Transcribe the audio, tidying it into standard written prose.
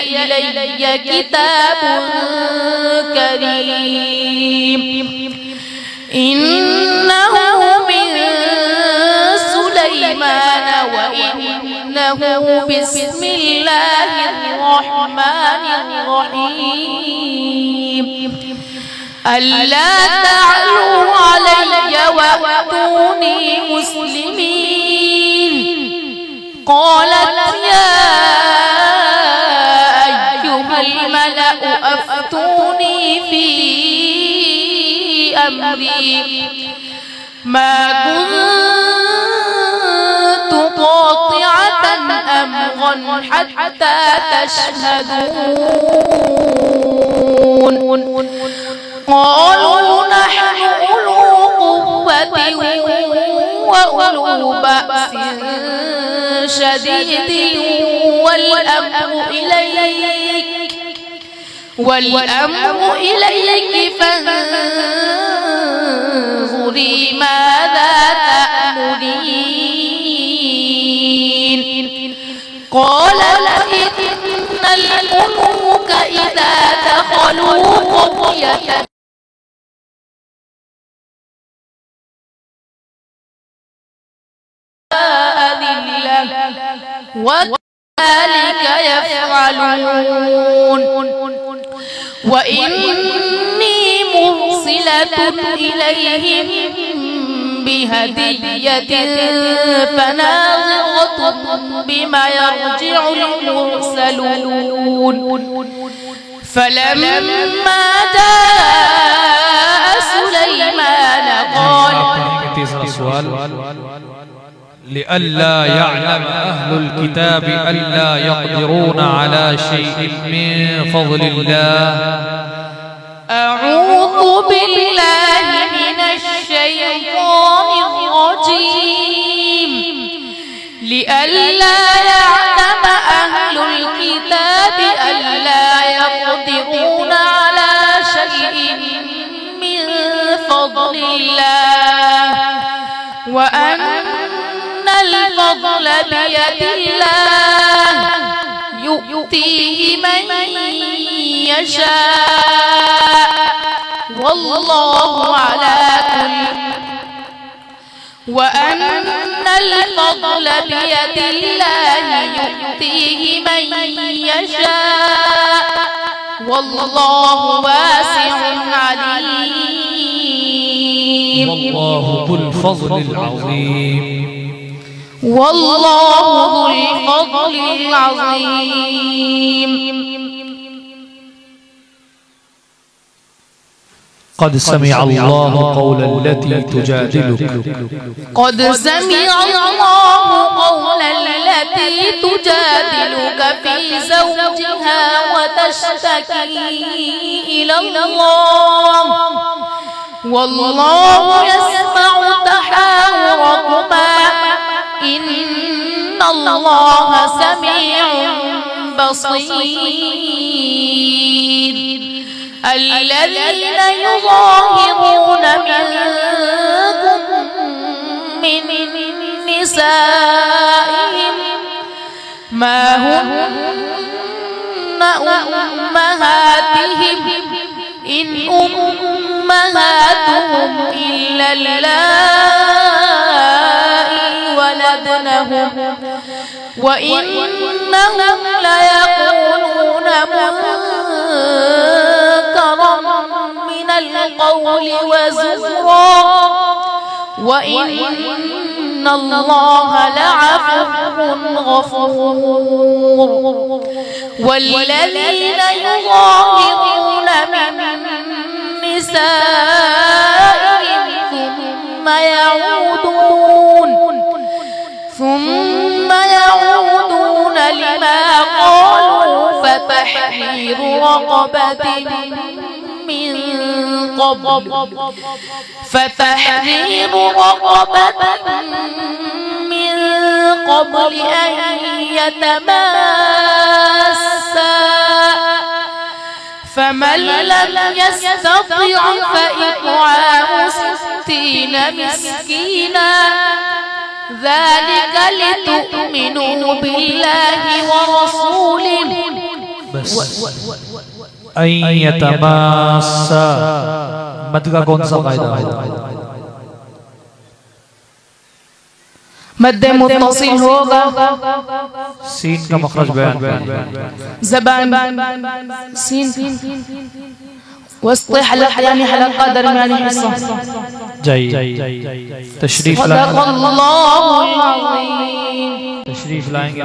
إلي كتاب كريم إنه من سليمان وإنه بسم الله الرحمن الرحيم ألا تعلوا علي وأتوني مسلمين قالت يا أيها الملأ أفتوني في أمري ما كنت قاطعة أمرا حتى تشهدون قالوا نحن أولو قوة وأولو بأس شديد والأمر إليك فانظري ماذا تأمرين قالت إن الملوك إذا دخلوا قرية وكذلك يفعلون وإني مرسلة إليهم بهدية فناظرة بما يرجع المرسلون فلما جاء سليمان قال لئلا يعلم أهل الكتاب ألا يقدرون على شيء من فضل الله أعوذ بالله من الشيطان الرجيم لئلا يعلم أهل الكتاب ألا يقدرون على شيء من فضل الله وأن الفضل بيد الله يؤتيه من يشاء والله على كل وأن الفضل بيد الله يؤتيه من يشاء والله واسع عليم والله ذو الفضل العظيم والله ذو الفضل العظيم قد سمع الله قول التي تجادلك قد سمع الله قول التي تجادلك في زوجها وتشتكي إلى الله والله يسمع تحاوركما إن الله سميع بصير الذين يظاهرون منكم من نسائهم ما هن أمهاتهم إن أمهاتهم إلا اللائي ولدنهم وإنهم ليقولون منكرا من القول وزورا وإن الله لعفو غفور والذين يظاهرون من نسائهم ثم يعودون لما قالوا فتحرير رقبة من قبل أن يتماسا فمن لم يستطع فإطعام 60 مسكينا ذلك لتؤمنوا بالله ورسوله अय्यतमास्सा मद का कौन सा कायदा है? मद्दे मुत्तसिल होगा, सीन का मखरज बयान ज़बान सीन वस्ते हलक यानी हलका दरमियानी हिस्सा। जय तशरीफ लाएंगे।